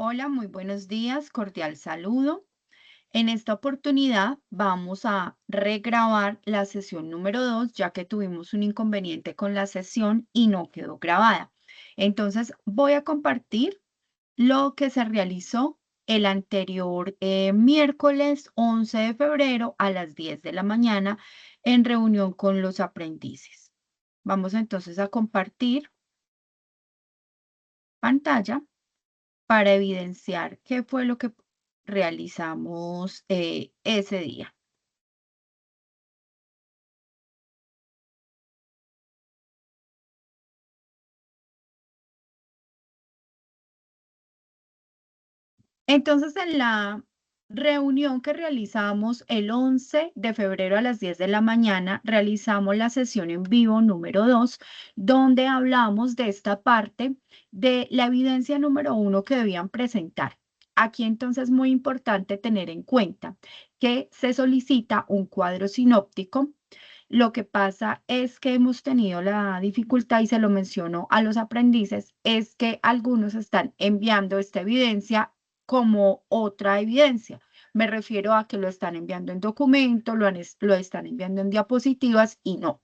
Hola, muy buenos días, cordial saludo. En esta oportunidad vamos a regrabar la sesión número 2, ya que tuvimos un inconveniente con la sesión y no quedó grabada. Entonces voy a compartir lo que se realizó el anterior miércoles 11 de febrero a las 10 de la mañana en reunión con los aprendices. Vamos entonces a compartir pantalla para evidenciar qué fue lo que realizamos ese día. Entonces, en la reunión que realizamos el 11 de febrero a las 10 de la mañana, realizamos la sesión en vivo número 2, donde hablamos de esta parte de la evidencia número 1 que debían presentar. Aquí entonces muy importante tener en cuenta que se solicita un cuadro sinóptico. Lo que pasa es que hemos tenido la dificultad, y se lo menciono a los aprendices, es que algunos están enviando esta evidencia como otra evidencia. Me refiero a que lo están enviando en documento, lo están enviando en diapositivas y no.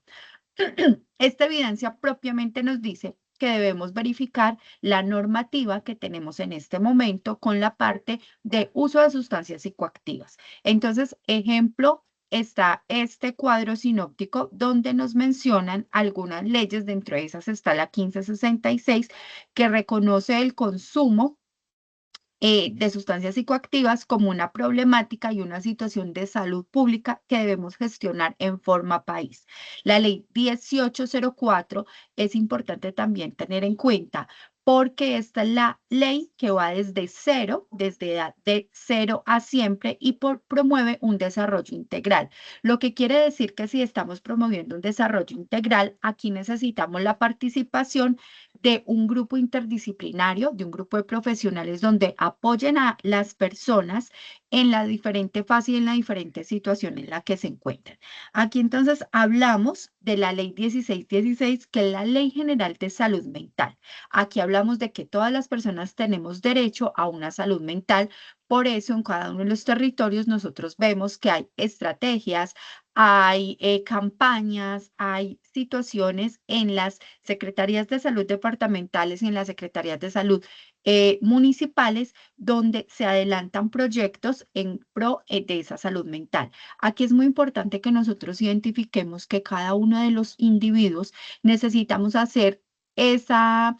Esta evidencia propiamente nos dice que debemos verificar la normativa que tenemos en este momento con la parte de uso de sustancias psicoactivas. Entonces, ejemplo, está este cuadro sinóptico donde nos mencionan algunas leyes. Dentro de esas está la 1566, que reconoce el consumo de sustancias psicoactivas como una problemática y una situación de salud pública que debemos gestionar en forma país. La ley 1804 es importante también tener en cuenta, porque esta es la ley que va desde cero, desde edad de cero a siempre, y promueve un desarrollo integral. Lo que quiere decir que si estamos promoviendo un desarrollo integral, aquí necesitamos la participación de un grupo interdisciplinario, de un grupo de profesionales donde apoyen a las personas en la diferente fase y en la diferente situación en la que se encuentran. Aquí entonces hablamos de la ley 1616, que es la Ley General de Salud Mental. Aquí hablamos de que todas las personas tenemos derecho a una salud mental. Por eso en cada uno de los territorios nosotros vemos que hay estrategias, hay campañas, hay situaciones en las secretarías de salud departamentales y en las secretarías de salud municipales, donde se adelantan proyectos en pro de esa salud mental. Aquí es muy importante que nosotros identifiquemos que cada uno de los individuos necesitamos hacer esa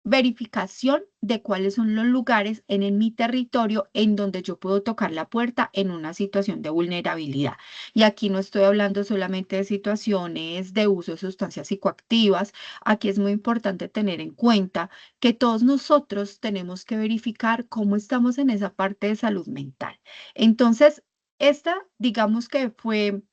verificación de cuáles son los lugares mi territorio en donde yo puedo tocar la puerta en una situación de vulnerabilidad. Y aquí no estoy hablando solamente de situaciones de uso de sustancias psicoactivas. Aquí es muy importante tener en cuenta que todos nosotros tenemos que verificar cómo estamos en esa parte de salud mental. Entonces, esta, digamos que fue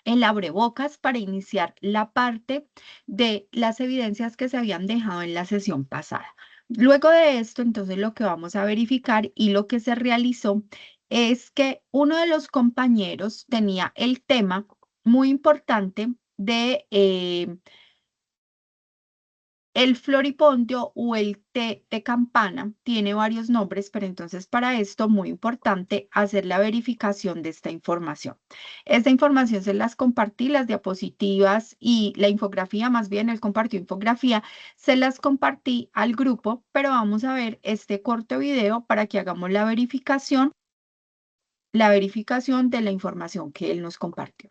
el abrebocas para iniciar la parte de las evidencias que se habían dejado en la sesión pasada. Luego de esto, entonces lo que vamos a verificar y lo que se realizó es que uno de los compañeros tenía el tema muy importante de el floripondio o el té de campana. Tiene varios nombres, pero entonces para esto muy importante hacer la verificación de esta información. Esta información se las compartí, las diapositivas y la infografía, más bien él compartió infografía, se las compartí al grupo, pero vamos a ver este corto video para que hagamos la verificación de la información que él nos compartió.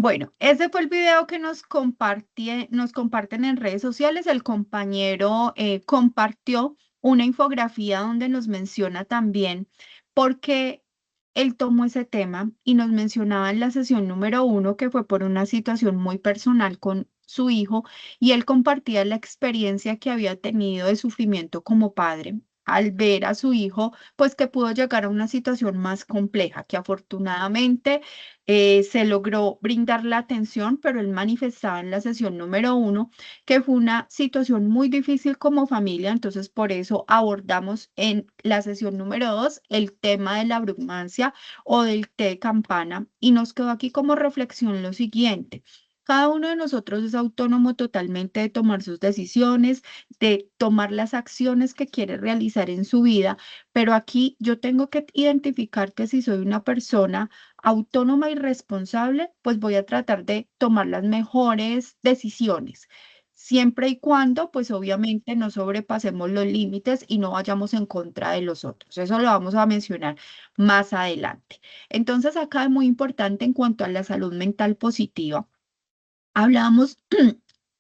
Bueno, ese fue el video que nos comparten en redes sociales. El compañero compartió una infografía donde nos menciona también por qué él tomó ese tema y nos mencionaba en la sesión número 1 que fue por una situación muy personal con su hijo y él compartía la experiencia que había tenido de sufrimiento como padre al ver a su hijo, pues que pudo llegar a una situación más compleja, que afortunadamente se logró brindar la atención, pero él manifestaba en la sesión número 1 que fue una situación muy difícil como familia, entonces por eso abordamos en la sesión número 2 el tema de la brumancia o del té de campana y nos quedó aquí como reflexión lo siguiente. Cada uno de nosotros es autónomo totalmente de tomar sus decisiones, de tomar las acciones que quiere realizar en su vida, pero aquí yo tengo que identificar que si soy una persona autónoma y responsable, pues voy a tratar de tomar las mejores decisiones, siempre y cuando, pues obviamente no sobrepasemos los límites y no vayamos en contra de los otros. Eso lo vamos a mencionar más adelante. Entonces, acá es muy importante en cuanto a la salud mental positiva. Hablamos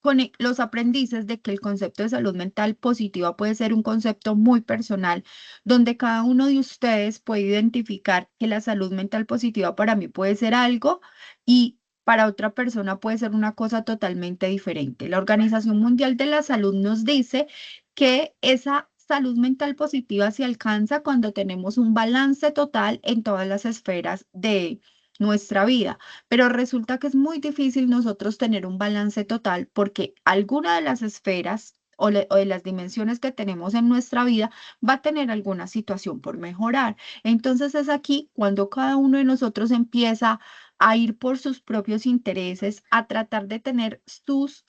con los aprendices de que el concepto de salud mental positiva puede ser un concepto muy personal, donde cada uno de ustedes puede identificar que la salud mental positiva para mí puede ser algo y para otra persona puede ser una cosa totalmente diferente. La Organización Mundial de la Salud nos dice que esa salud mental positiva se alcanza cuando tenemos un balance total en todas las esferas de nuestra vida. Pero resulta que es muy difícil nosotros tener un balance total porque alguna de las esferas o de las dimensiones que tenemos en nuestra vida va a tener alguna situación por mejorar. Entonces es aquí cuando cada uno de nosotros empieza a ir por sus propios intereses, a tratar de tener sus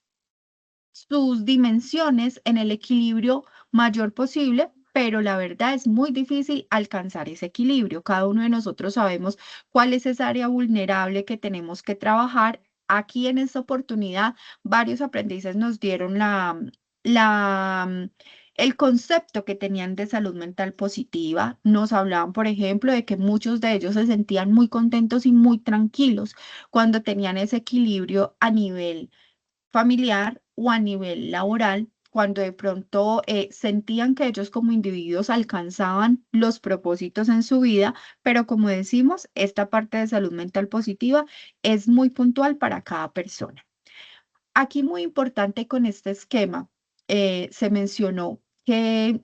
dimensiones en el equilibrio mayor posible, pero la verdad es muy difícil alcanzar ese equilibrio. Cada uno de nosotros sabemos cuál es esa área vulnerable que tenemos que trabajar. Aquí en esta oportunidad, varios aprendices nos dieron la, el concepto que tenían de salud mental positiva. Nos hablaban, por ejemplo, de que muchos de ellos se sentían muy contentos y muy tranquilos cuando tenían ese equilibrio a nivel familiar o a nivel laboral, cuando de pronto sentían que ellos como individuos alcanzaban los propósitos en su vida, pero como decimos, esta parte de salud mental positiva es muy puntual para cada persona. Aquí muy importante con este esquema, se mencionó que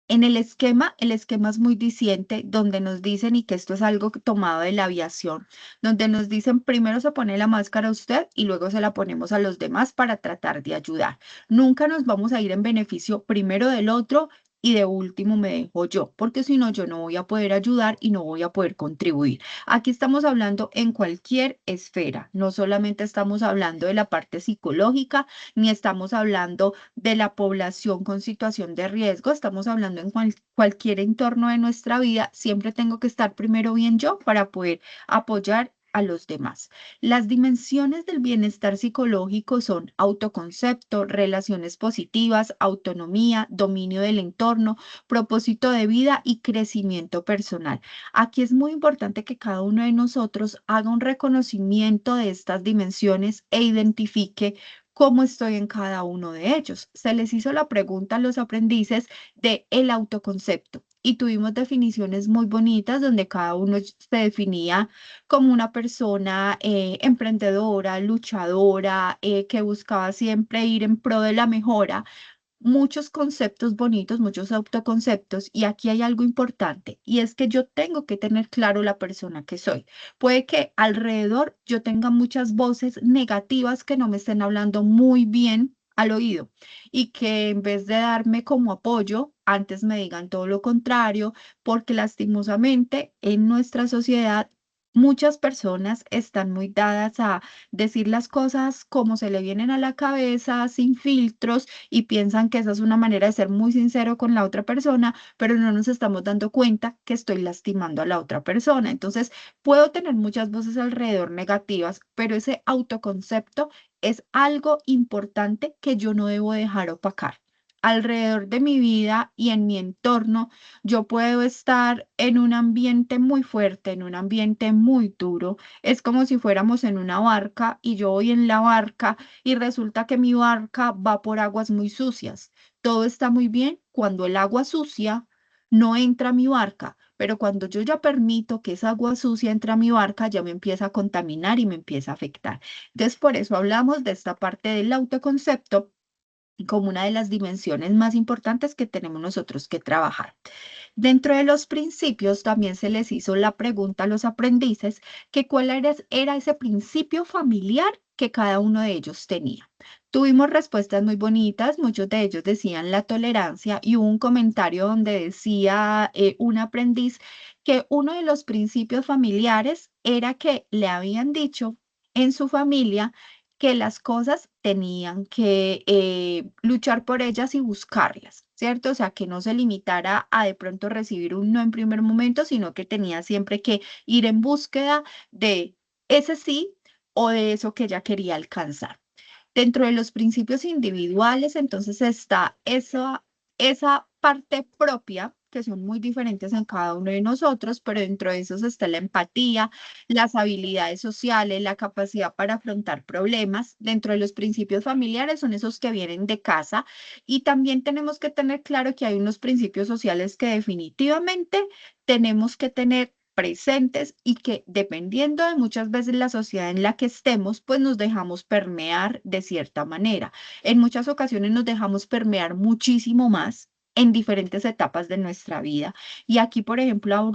en el esquema es muy diciente, donde nos dicen, y que esto es algo tomado de la aviación, donde nos dicen primero se pone la máscara a usted y luego se la ponemos a los demás para tratar de ayudar. Nunca nos vamos a ir en beneficio primero del otro y de último me dejo yo, porque si no, yo no voy a poder ayudar y no voy a poder contribuir. Aquí estamos hablando en cualquier esfera, no solamente estamos hablando de la parte psicológica, ni estamos hablando de la población con situación de riesgo, estamos hablando en cualquier entorno de nuestra vida, siempre tengo que estar primero bien yo para poder apoyar a los demás. Las dimensiones del bienestar psicológico son autoconcepto, relaciones positivas, autonomía, dominio del entorno, propósito de vida y crecimiento personal. Aquí es muy importante que cada uno de nosotros haga un reconocimiento de estas dimensiones e identifique cómo estoy en cada uno de ellos. Se les hizo la pregunta a los aprendices de el autoconcepto y tuvimos definiciones muy bonitas donde cada uno se definía como una persona emprendedora, luchadora, que buscaba siempre ir en pro de la mejora, muchos conceptos bonitos, muchos autoconceptos, y aquí hay algo importante, y es que yo tengo que tener claro la persona que soy. Puede que alrededor yo tenga muchas voces negativas que no me estén hablando muy bien al oído y que en vez de darme como apoyo, antes me digan todo lo contrario, porque lastimosamente en nuestra sociedad muchas personas están muy dadas a decir las cosas como se le vienen a la cabeza, sin filtros, y piensan que esa es una manera de ser muy sincero con la otra persona, pero no nos estamos dando cuenta que estoy lastimando a la otra persona. Entonces, puedo tener muchas voces alrededor negativas, pero ese autoconcepto es algo importante que yo no debo dejar opacar. alrededor de mi vida y en mi entorno, yo puedo estar en un ambiente muy fuerte, en un ambiente muy duro. Es como si fuéramos en una barca y yo voy en la barca y resulta que mi barca va por aguas muy sucias. Todo está muy bien cuando el agua sucia no entra a mi barca, pero cuando yo ya permito que esa agua sucia entre a mi barca, ya me empieza a contaminar y me empieza a afectar. Entonces, por eso hablamos de esta parte del autoconcepto como una de las dimensiones más importantes que tenemos nosotros que trabajar. Dentro de los principios también se les hizo la pregunta a los aprendices que era ese principio familiar que cada uno de ellos tenía. Tuvimos respuestas muy bonitas, muchos de ellos decían la tolerancia y hubo un comentario donde decía un aprendiz que uno de los principios familiares era que le habían dicho en su familia que las cosas tenían que luchar por ellas y buscarlas, ¿cierto? O sea, que no se limitara a de pronto recibir un no en primer momento, sino que tenía siempre que ir en búsqueda de ese sí o de eso que ella quería alcanzar. Dentro de los principios individuales, entonces está esa parte propia, que son muy diferentes en cada uno de nosotros, pero dentro de esos está la empatía, las habilidades sociales, la capacidad para afrontar problemas. Dentro de los principios familiares son esos que vienen de casa y también tenemos que tener claro que hay unos principios sociales que definitivamente tenemos que tener presentes y que dependiendo de muchas veces la sociedad en la que estemos, pues nos dejamos permear de cierta manera. En muchas ocasiones nos dejamos permear muchísimo más en diferentes etapas de nuestra vida. Y aquí, por ejemplo,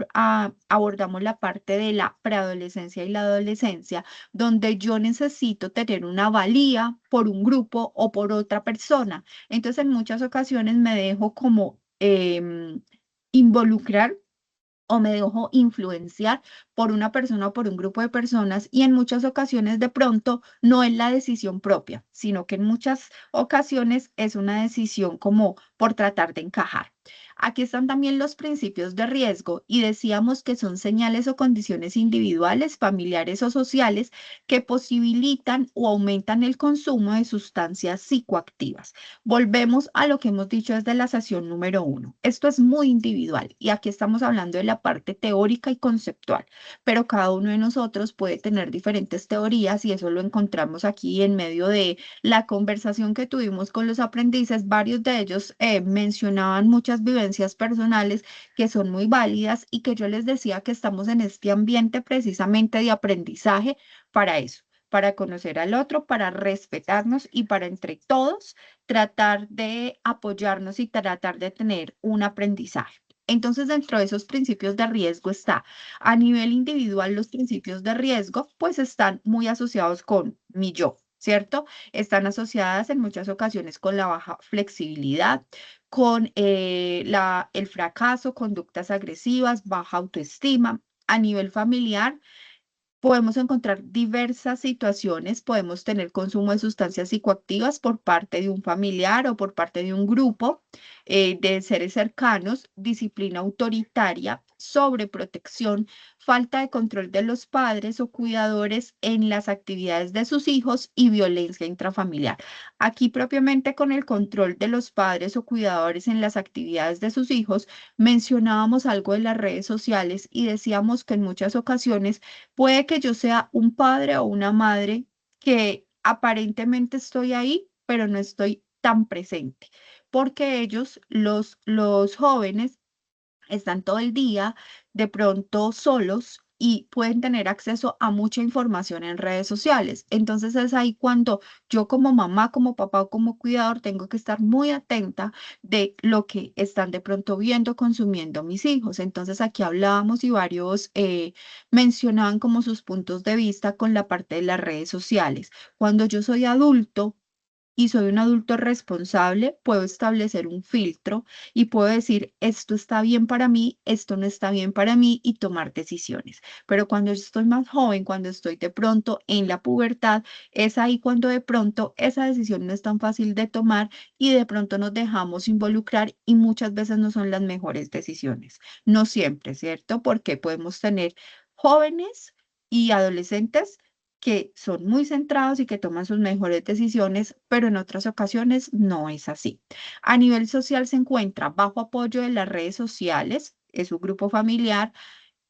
abordamos la parte de la preadolescencia y la adolescencia, donde yo necesito tener una valía por un grupo o por otra persona. Entonces, en muchas ocasiones me dejo como involucrar o me dejo influenciar por una persona o por un grupo de personas y en muchas ocasiones de pronto no es la decisión propia, sino que en muchas ocasiones es una decisión como por tratar de encajar. Aquí están también los principios de riesgo y decíamos que son señales o condiciones individuales, familiares o sociales que posibilitan o aumentan el consumo de sustancias psicoactivas. Volvemos a lo que hemos dicho desde la sesión número 1. Esto es muy individual y aquí estamos hablando de la parte teórica y conceptual, pero cada uno de nosotros puede tener diferentes teorías y eso lo encontramos aquí en medio de la conversación que tuvimos con los aprendices. Varios de ellos mencionaban muchas vivencias personales que son muy válidas y que yo les decía que estamos en este ambiente precisamente de aprendizaje para eso, para conocer al otro, para respetarnos y para entre todos tratar de apoyarnos y tratar de tener un aprendizaje. Entonces, dentro de esos principios de riesgo está, a nivel individual, los principios de riesgo, pues están muy asociados con mi yo, ¿cierto? Están asociadas en muchas ocasiones con la baja flexibilidad, con el fracaso, conductas agresivas, baja autoestima. A nivel familiar, podemos encontrar diversas situaciones, podemos tener consumo de sustancias psicoactivas por parte de un familiar o por parte de un grupo de seres cercanos, disciplina autoritaria, sobreprotección, falta de control de los padres o cuidadores en las actividades de sus hijos y violencia intrafamiliar. Aquí propiamente con el control de los padres o cuidadores en las actividades de sus hijos, mencionábamos algo de las redes sociales y decíamos que en muchas ocasiones puede que yo sea un padre o una madre que aparentemente estoy ahí, pero no estoy tan presente, porque ellos, los jóvenes, están todo el día de pronto solos y pueden tener acceso a mucha información en redes sociales. Entonces es ahí cuando yo como mamá, como papá o como cuidador tengo que estar muy atenta de lo que están de pronto viendo, consumiendo mis hijos. Entonces aquí hablábamos y varios mencionaban como sus puntos de vista con la parte de las redes sociales. Cuando yo soy adulto, y soy un adulto responsable, puedo establecer un filtro y puedo decir, esto está bien para mí, esto no está bien para mí y tomar decisiones. Pero cuando yo estoy más joven, cuando estoy de pronto en la pubertad, es ahí cuando de pronto esa decisión no es tan fácil de tomar y de pronto nos dejamos involucrar y muchas veces no son las mejores decisiones. No siempre, ¿cierto? Porque podemos tener jóvenes y adolescentes que son muy centrados y que toman sus mejores decisiones, pero en otras ocasiones no es así. A nivel social se encuentra bajo apoyo de las redes sociales, es su grupo familiar,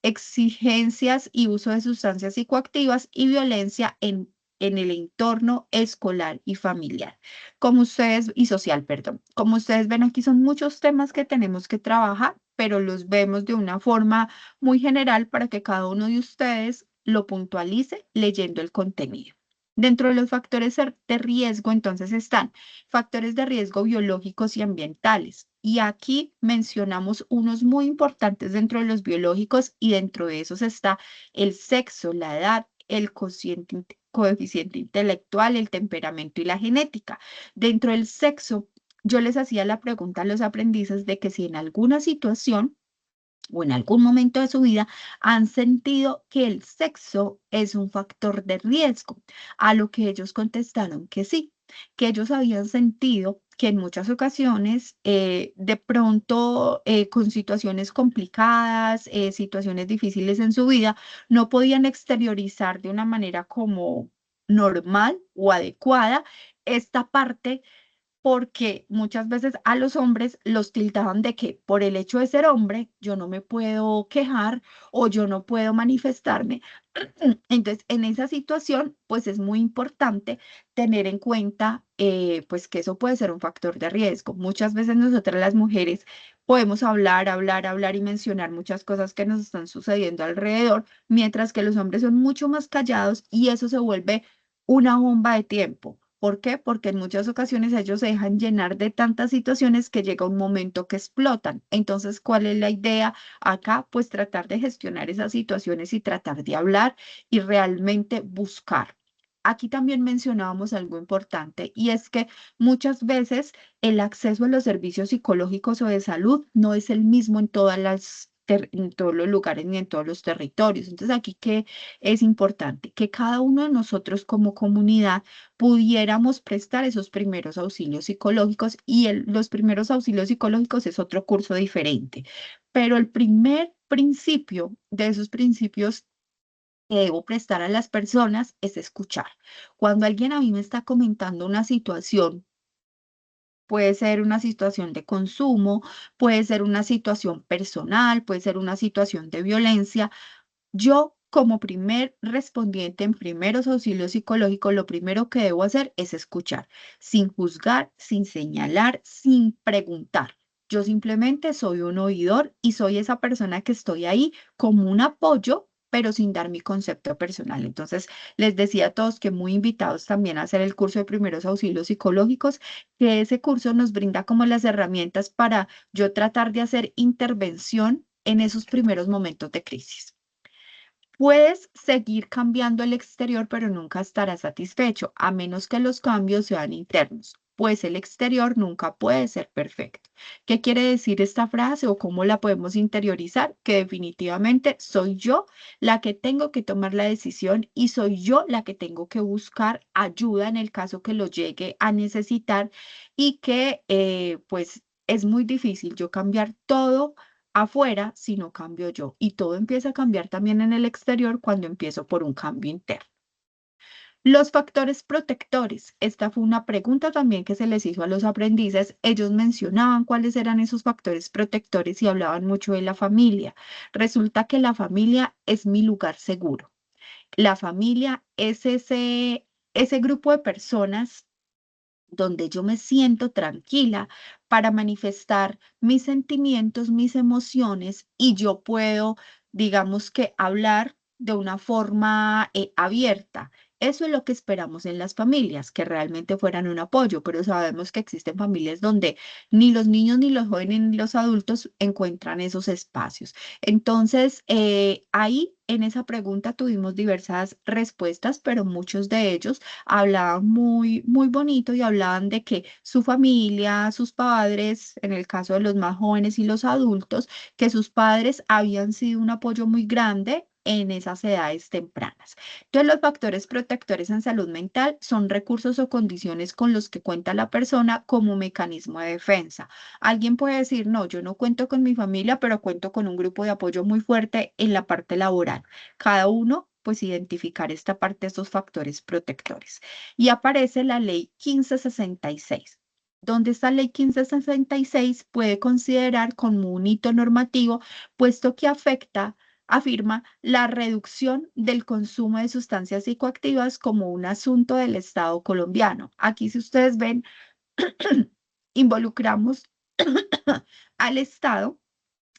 exigencias y uso de sustancias psicoactivas y violencia en el entorno escolar y familiar. Como ustedes, y social, perdón. Como ustedes ven aquí son muchos temas que tenemos que trabajar, pero los vemos de una forma muy general para que cada uno de ustedes lo puntualice leyendo el contenido. Dentro de los factores de riesgo, entonces están factores de riesgo biológicos y ambientales. Y aquí mencionamos unos muy importantes dentro de los biológicos y dentro de esos está el sexo, la edad, el coeficiente intelectual, el temperamento y la genética. Dentro del sexo, yo les hacía la pregunta a los aprendices de que si en alguna situación o en algún momento de su vida han sentido que el sexo es un factor de riesgo, a lo que ellos contestaron que sí, que ellos habían sentido que en muchas ocasiones, de pronto, con situaciones complicadas, situaciones difíciles en su vida, no podían exteriorizar de una manera como normal o adecuada esta parte porque muchas veces a los hombres los tildaban de que por el hecho de ser hombre yo no me puedo quejar o yo no puedo manifestarme. Entonces, en esa situación, pues es muy importante tener en cuenta, pues que eso puede ser un factor de riesgo. Muchas veces nosotras las mujeres podemos hablar, hablar, hablar y mencionar muchas cosas que nos están sucediendo alrededor, mientras que los hombres son mucho más callados y eso se vuelve una bomba de tiempo. ¿Por qué? Porque en muchas ocasiones ellos se dejan llenar de tantas situaciones que llega un momento que explotan. Entonces, ¿cuál es la idea acá? Pues tratar de gestionar esas situaciones y tratar de hablar y realmente buscar. Aquí también mencionábamos algo importante y es que muchas veces el acceso a los servicios psicológicos o de salud no es el mismo en en todos los lugares ni en todos los territorios. Entonces, aquí que es importante que cada uno de nosotros como comunidad pudiéramos prestar esos primeros auxilios psicológicos y los primeros auxilios psicológicos es otro curso diferente. Pero el primer principio de esos principios que debo prestar a las personas es escuchar. Cuando alguien a mí me está comentando una situación, puede ser una situación de consumo, puede ser una situación personal, puede ser una situación de violencia, yo, como primer respondiente en primeros auxilios psicológicos, lo primero que debo hacer es escuchar, sin juzgar, sin señalar, sin preguntar. Yo simplemente soy un oidor y soy esa persona que estoy ahí como un apoyo, pero sin dar mi concepto personal. Entonces, les decía a todos que muy invitados también a hacer el curso de primeros auxilios psicológicos, que ese curso nos brinda como las herramientas para yo tratar de hacer intervención en esos primeros momentos de crisis. Puedes seguir cambiando el exterior, pero nunca estarás satisfecho, a menos que los cambios sean internos, pues el exterior nunca puede ser perfecto. ¿Qué quiere decir esta frase o cómo la podemos interiorizar? Que definitivamente soy yo la que tengo que tomar la decisión y soy yo la que tengo que buscar ayuda en el caso que lo llegue a necesitar y que pues es muy difícil yo cambiar todo afuera si no cambio yo. Y todo empieza a cambiar también en el exterior cuando empiezo por un cambio interno. Los factores protectores. Esta fue una pregunta también que se les hizo a los aprendices. Ellos mencionaban cuáles eran esos factores protectores y hablaban mucho de la familia. Resulta que la familia es mi lugar seguro. La familia es ese grupo de personas donde yo me siento tranquila para manifestar mis sentimientos, mis emociones y yo puedo, digamos que, hablar de una forma abierta. Eso es lo que esperamos en las familias, que realmente fueran un apoyo, pero sabemos que existen familias donde ni los niños, ni los jóvenes, ni los adultos encuentran esos espacios. Entonces, ahí en esa pregunta tuvimos diversas respuestas, pero muchos de ellos hablaban muy, muy bonito y hablaban de que su familia, sus padres, en el caso de los más jóvenes y los adultos, que sus padres habían sido un apoyo muy grande en esas edades tempranas. Entonces, los factores protectores en salud mental son recursos o condiciones con los que cuenta la persona como mecanismo de defensa. Alguien puede decir, no, yo no cuento con mi familia, pero cuento con un grupo de apoyo muy fuerte en la parte laboral. Cada uno pues identificar esta parte de estos factores protectores. Y aparece la ley 1566. Donde esta ley 1566 puede considerar como un hito normativo, puesto que afirma la reducción del consumo de sustancias psicoactivas como un asunto del Estado colombiano. Aquí, si ustedes ven, involucramos al Estado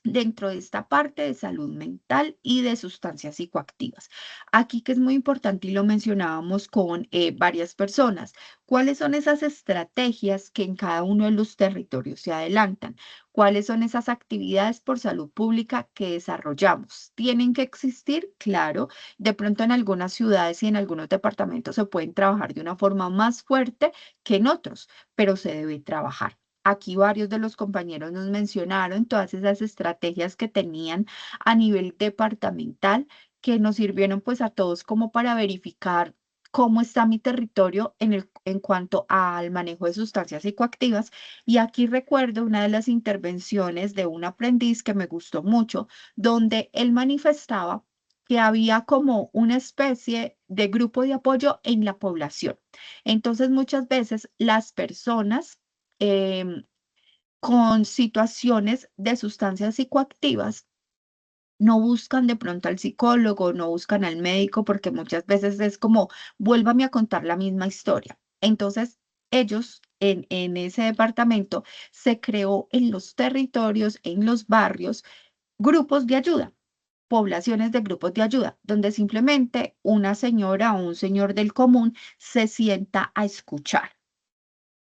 dentro de esta parte de salud mental y de sustancias psicoactivas. Aquí que es muy importante y lo mencionábamos con varias personas, ¿cuáles son esas estrategias que en cada uno de los territorios se adelantan? ¿Cuáles son esas actividades por salud pública que desarrollamos? ¿Tienen que existir? Claro, de pronto en algunas ciudades y en algunos departamentos se pueden trabajar de una forma más fuerte que en otros, pero se debe trabajar. Aquí varios de los compañeros nos mencionaron todas esas estrategias que tenían a nivel departamental que nos sirvieron pues a todos como para verificar cómo está mi territorio en cuanto al manejo de sustancias psicoactivas. Y aquí recuerdo una de las intervenciones de un aprendiz que me gustó mucho, donde él manifestaba que había como una especie de grupo de apoyo en la población. Entonces, muchas veces las personas em, con situaciones de sustancias psicoactivas no buscan de pronto al psicólogo, no buscan al médico, porque muchas veces es como, vuélvame a contar la misma historia. Entonces, ellos en ese departamento se creó en los territorios, en los barrios, grupos de ayuda, poblaciones de grupos de ayuda, donde simplemente una señora o un señor del común se sienta a escuchar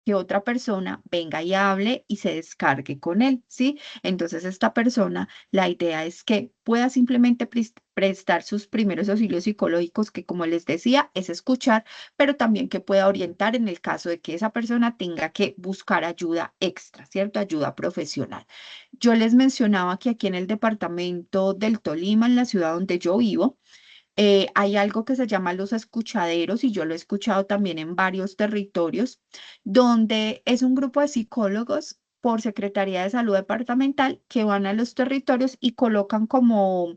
que otra persona venga y hable y se descargue con él, ¿sí? Entonces esta persona, la idea es que pueda simplemente prestar sus primeros auxilios psicológicos, que como les decía, es escuchar, pero también que pueda orientar en el caso de que esa persona tenga que buscar ayuda extra, ¿cierto? Ayuda profesional. Yo les mencionaba que aquí en el departamento del Tolima, en la ciudad donde yo vivo, hay algo que se llama los escuchaderos y yo lo he escuchado también en varios territorios, donde es un grupo de psicólogos por Secretaría de Salud Departamental que van a los territorios y colocan como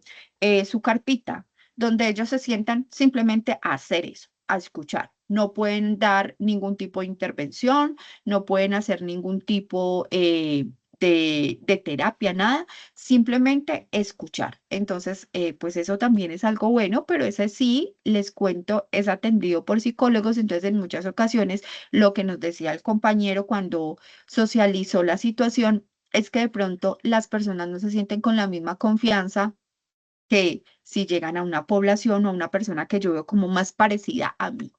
su carpita, donde ellos se sientan simplemente a hacer eso, a escuchar. No pueden dar ningún tipo de intervención, no pueden hacer ningún tipo de terapia, nada, simplemente escuchar. Entonces, pues eso también es algo bueno, pero ese sí, les cuento, es atendido por psicólogos. Entonces, en muchas ocasiones, lo que nos decía el compañero cuando socializó la situación es que de pronto las personas no se sienten con la misma confianza que si llegan a una población o a una persona que yo veo como más parecida a mí.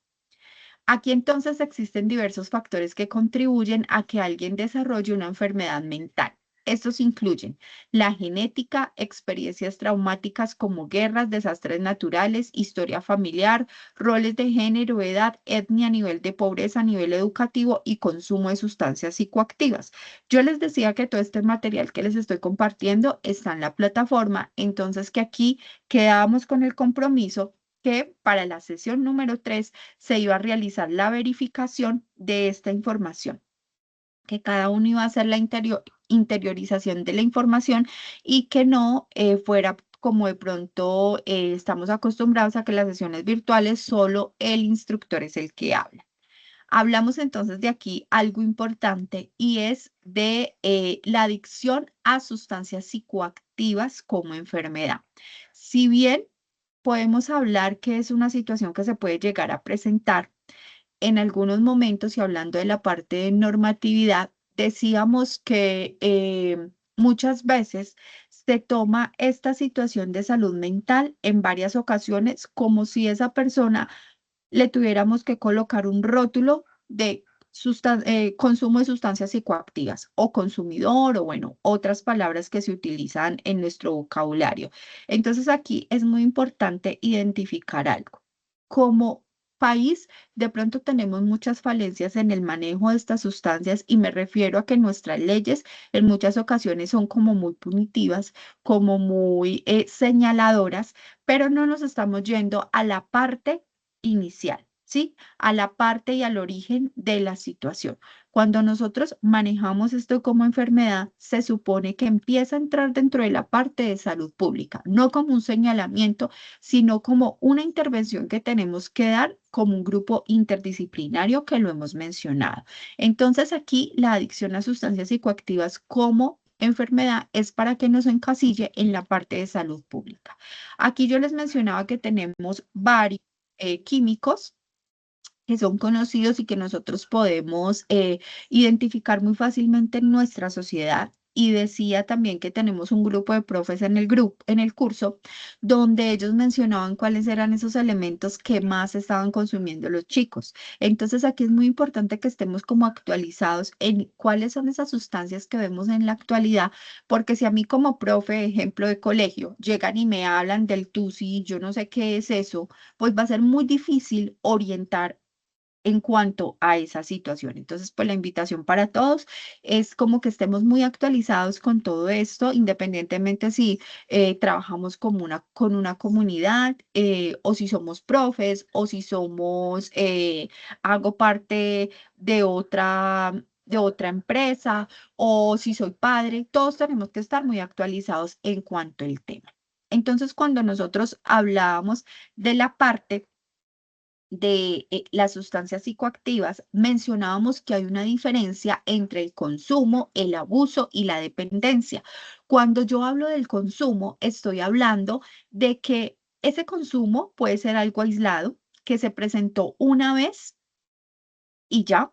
Aquí entonces existen diversos factores que contribuyen a que alguien desarrolle una enfermedad mental. Estos incluyen la genética, experiencias traumáticas como guerras, desastres naturales, historia familiar, roles de género, edad, etnia, nivel de pobreza, nivel educativo y consumo de sustancias psicoactivas. Yo les decía que todo este material que les estoy compartiendo está en la plataforma, entonces que aquí quedábamos con el compromiso que para la sesión número 3 se iba a realizar la verificación de esta información, que cada uno iba a hacer la interiorización de la información y que no fuera como de pronto estamos acostumbrados a que las sesiones virtuales solo el instructor es el que habla. Hablamos entonces de aquí algo importante y es de la adicción a sustancias psicoactivas como enfermedad. Si bien podemos hablar que es una situación que se puede llegar a presentar en algunos momentos, y hablando de la parte de normatividad, decíamos que muchas veces se toma esta situación de salud mental en varias ocasiones como si esa persona le tuviéramos que colocar un rótulo de consumo de sustancias psicoactivas o consumidor o bueno, otras palabras que se utilizan en nuestro vocabulario. Entonces aquí es muy importante identificar algo. Como país, de pronto tenemos muchas falencias en el manejo de estas sustancias y me refiero a que nuestras leyes en muchas ocasiones son como muy punitivas, como muy señaladoras, pero no nos estamos yendo a la parte inicial, ¿sí? A la parte y al origen de la situación. Cuando nosotros manejamos esto como enfermedad, se supone que empieza a entrar dentro de la parte de salud pública, no como un señalamiento, sino como una intervención que tenemos que dar como un grupo interdisciplinario que lo hemos mencionado. Entonces aquí la adicción a sustancias psicoactivas como enfermedad es para que nos encasille en la parte de salud pública. Aquí yo les mencionaba que tenemos varios químicos que son conocidos y que nosotros podemos identificar muy fácilmente en nuestra sociedad. Y decía también que tenemos un grupo de profes en el grupo, en el curso, donde ellos mencionaban cuáles eran esos elementos que más estaban consumiendo los chicos. Entonces aquí es muy importante que estemos como actualizados en cuáles son esas sustancias que vemos en la actualidad, porque si a mí como profe, ejemplo de colegio, llegan y me hablan del TUSI, yo no sé qué es eso, pues va a ser muy difícil orientar en cuanto a esa situación. Entonces, pues la invitación para todos es como que estemos muy actualizados con todo esto, independientemente si trabajamos como con una comunidad o si somos profes o si somos, hago parte de otra empresa o si soy padre, todos tenemos que estar muy actualizados en cuanto al tema. Entonces, cuando nosotros hablábamos de la parte de las sustancias psicoactivas, mencionábamos que hay una diferencia entre el consumo, el abuso y la dependencia. Cuando yo hablo del consumo, estoy hablando de que ese consumo puede ser algo aislado, que se presentó una vez y ya.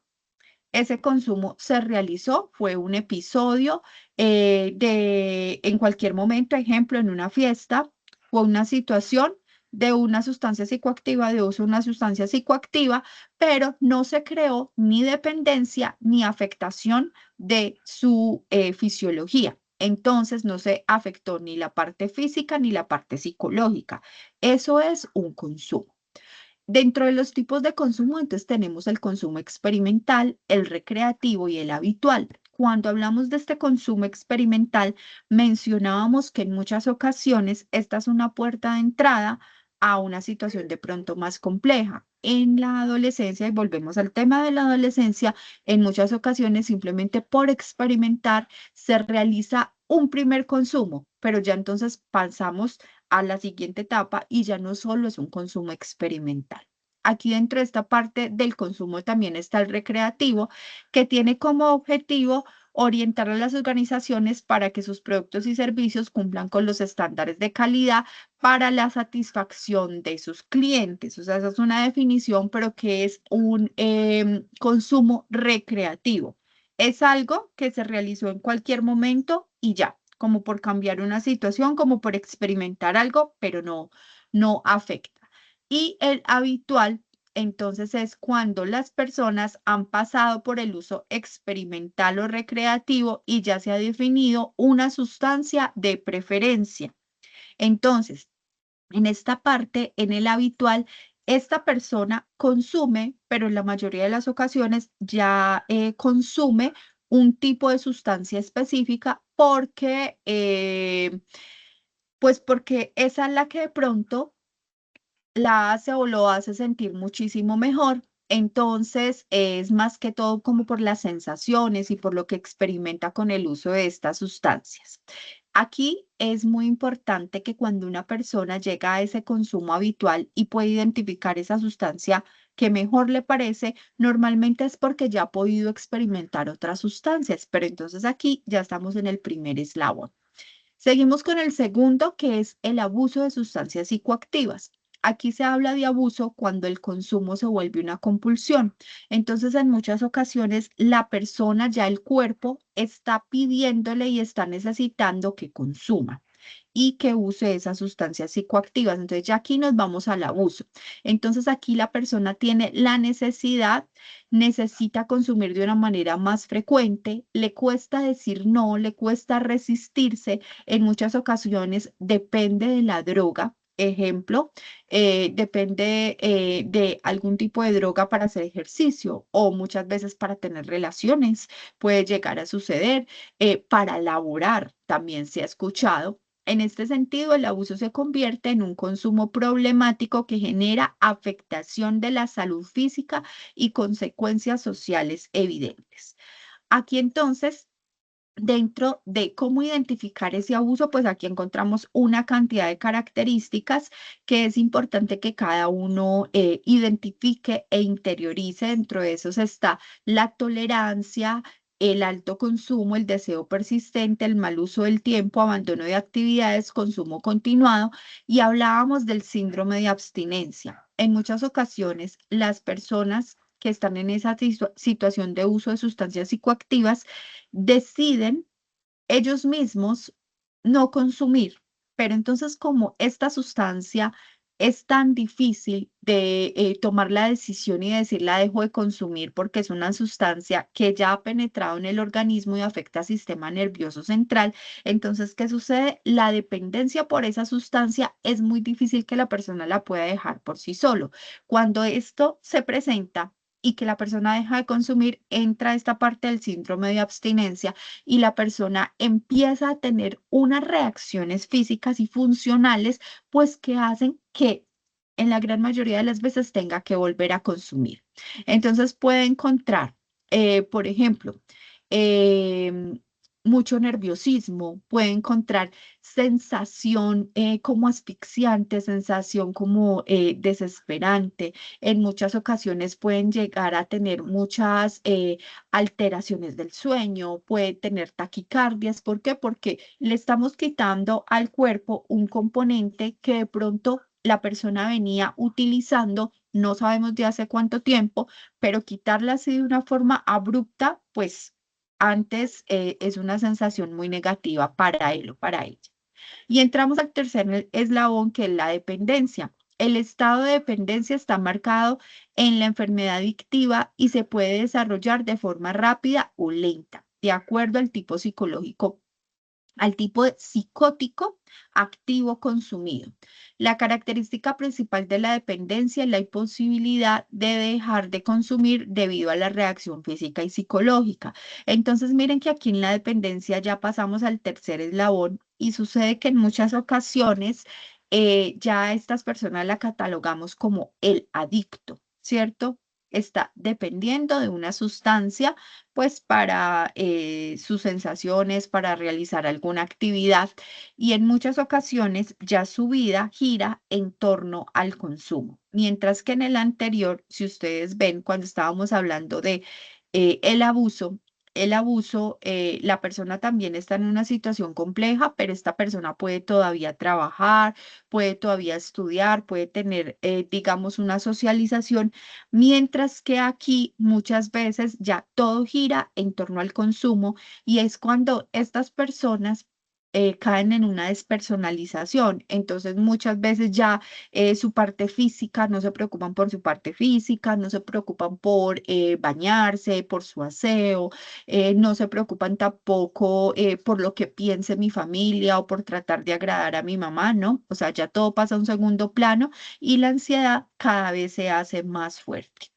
Ese consumo se realizó, fue un episodio en cualquier momento, ejemplo, en una fiesta o una situación de una sustancia psicoactiva, de uso de una sustancia psicoactiva, pero no se creó ni dependencia ni afectación de su fisiología. Entonces no se afectó ni la parte física ni la parte psicológica. Eso es un consumo. Dentro de los tipos de consumo, entonces tenemos el consumo experimental, el recreativo y el habitual. Cuando hablamos de este consumo experimental, mencionábamos que en muchas ocasiones esta es una puerta de entrada a una situación de pronto más compleja. En la adolescencia, y volvemos al tema de la adolescencia, en muchas ocasiones simplemente por experimentar se realiza un primer consumo, pero ya entonces pasamos a la siguiente etapa y ya no solo es un consumo experimental. Aquí dentro de esta parte del consumo también está el recreativo, que tiene como objetivo orientar a las organizaciones para que sus productos y servicios cumplan con los estándares de calidad para la satisfacción de sus clientes. O sea, esa es una definición, pero que es un consumo recreativo. Es algo que se realizó en cualquier momento y ya, como por cambiar una situación, como por experimentar algo, pero no afecta. Y el habitual, entonces, es cuando las personas han pasado por el uso experimental o recreativo y ya se ha definido una sustancia de preferencia. Entonces, en esta parte, en el habitual, esta persona consume, pero en la mayoría de las ocasiones ya consume un tipo de sustancia específica porque, pues porque esa es la que de pronto la hace o lo hace sentir muchísimo mejor. Entonces, es más que todo como por las sensaciones y por lo que experimenta con el uso de estas sustancias. Aquí es muy importante que cuando una persona llega a ese consumo habitual y puede identificar esa sustancia que mejor le parece, normalmente es porque ya ha podido experimentar otras sustancias, pero entonces aquí ya estamos en el primer eslabón. Seguimos con el segundo, que es el abuso de sustancias psicoactivas. Aquí se habla de abuso cuando el consumo se vuelve una compulsión. Entonces, en muchas ocasiones, la persona, ya el cuerpo, está pidiéndole y está necesitando que consuma y que use esas sustancias psicoactivas. Entonces, ya aquí nos vamos al abuso. Entonces, aquí la persona tiene la necesidad, necesita consumir de una manera más frecuente, le cuesta decir no, le cuesta resistirse. En muchas ocasiones depende de la droga. Ejemplo, depende de algún tipo de droga para hacer ejercicio o muchas veces para tener relaciones, puede llegar a suceder, para laborar, también se ha escuchado. En este sentido, el abuso se convierte en un consumo problemático que genera afectación de la salud física y consecuencias sociales evidentes. Aquí entonces, dentro de cómo identificar ese abuso, pues aquí encontramos una cantidad de características que es importante que cada uno identifique e interiorice. Dentro de esos está la tolerancia, el alto consumo, el deseo persistente, el mal uso del tiempo, abandono de actividades, consumo continuado, y hablábamos del síndrome de abstinencia. En muchas ocasiones, las personas que están en esa situación de uso de sustancias psicoactivas deciden ellos mismos no consumir. Pero entonces, como esta sustancia es tan difícil de tomar la decisión y decir la dejo de consumir porque es una sustancia que ya ha penetrado en el organismo y afecta al sistema nervioso central, entonces, ¿qué sucede? La dependencia por esa sustancia es muy difícil que la persona la pueda dejar por sí solo. Cuando esto se presenta y que la persona deja de consumir, entra esta parte del síndrome de abstinencia y la persona empieza a tener unas reacciones físicas y funcionales, pues que hacen que en la gran mayoría de las veces tenga que volver a consumir. Entonces puede encontrar, por ejemplo, em, mucho nerviosismo, puede encontrar sensación como asfixiante, sensación como desesperante. En muchas ocasiones pueden llegar a tener muchas alteraciones del sueño, puede tener taquicardias. ¿Por qué? Porque le estamos quitando al cuerpo un componente que de pronto la persona venía utilizando, no sabemos de hace cuánto tiempo, pero quitarla así de una forma abrupta, pues antes es una sensación muy negativa para él o para ella. Y entramos al tercer eslabón, que es la dependencia. El estado de dependencia está marcado en la enfermedad adictiva y se puede desarrollar de forma rápida o lenta, de acuerdo al tipo psicológico, al tipo de psicótico activo consumido. La característica principal de la dependencia es la imposibilidad de dejar de consumir debido a la reacción física y psicológica. Entonces, miren que aquí en la dependencia ya pasamos al tercer eslabón y sucede que en muchas ocasiones ya a estas personas la catalogamos como el adicto, ¿cierto? Está dependiendo de una sustancia pues para sus sensaciones, para realizar alguna actividad, y en muchas ocasiones ya su vida gira en torno al consumo. Mientras que en el anterior, si ustedes ven, cuando estábamos hablando de el abuso, la persona también está en una situación compleja, pero esta persona puede todavía trabajar, puede todavía estudiar, puede tener, digamos, una socialización. Mientras que aquí muchas veces ya todo gira en torno al consumo, y es cuando estas personas caen en una despersonalización. Entonces muchas veces ya su parte física, no se preocupan por su parte física, no se preocupan por bañarse, por su aseo, no se preocupan tampoco por lo que piense mi familia o por tratar de agradar a mi mamá, ¿no? O sea, ya todo pasa a un segundo plano y la ansiedad cada vez se hace más fuerte.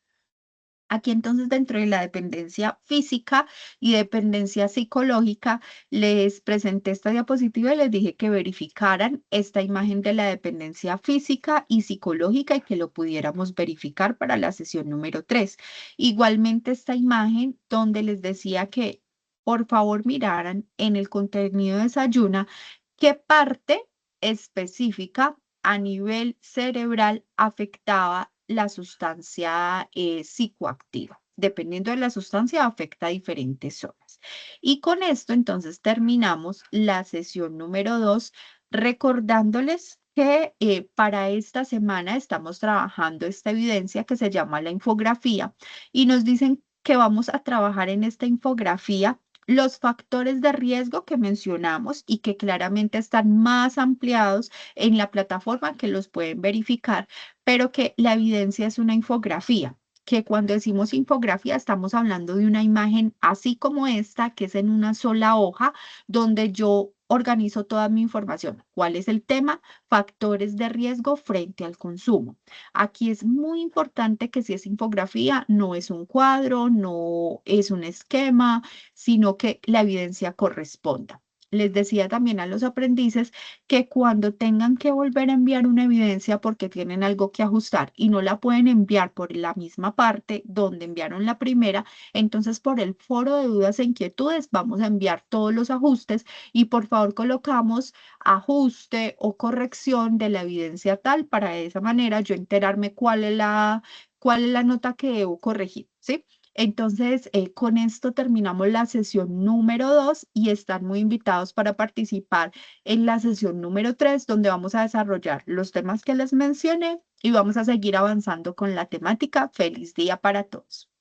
Aquí entonces, dentro de la dependencia física y dependencia psicológica, les presenté esta diapositiva y les dije que verificaran esta imagen de la dependencia física y psicológica y que lo pudiéramos verificar para la sesión número 3. Igualmente esta imagen donde les decía que por favor miraran en el contenido de Desayuna qué parte específica a nivel cerebral afectaba la sustancia psicoactiva. Dependiendo de la sustancia, afecta a diferentes zonas. Y con esto, entonces, terminamos la sesión número 2, recordándoles que para esta semana estamos trabajando esta evidencia que se llama la infografía, y nos dicen que vamos a trabajar en esta infografía los factores de riesgo que mencionamos y que claramente están más ampliados en la plataforma, que los pueden verificar, pero que la evidencia es una infografía, que cuando decimos infografía estamos hablando de una imagen así como esta, que es en una sola hoja, donde yo organizo toda mi información. ¿Cuál es el tema? Factores de riesgo frente al consumo. Aquí es muy importante que si es infografía, no es un cuadro, no es un esquema, sino que la evidencia corresponda. les decía también a los aprendices que cuando tengan que volver a enviar una evidencia porque tienen algo que ajustar y no la pueden enviar por la misma parte donde enviaron la primera, entonces por el foro de dudas e inquietudes vamos a enviar todos los ajustes y por favor colocamos ajuste o corrección de la evidencia tal para de esa manera yo enterarme cuál es la nota que debo corregir, ¿sí? Entonces, con esto terminamos la sesión número 2 y están muy invitados para participar en la sesión número 3, donde vamos a desarrollar los temas que les mencioné y vamos a seguir avanzando con la temática. Feliz día para todos.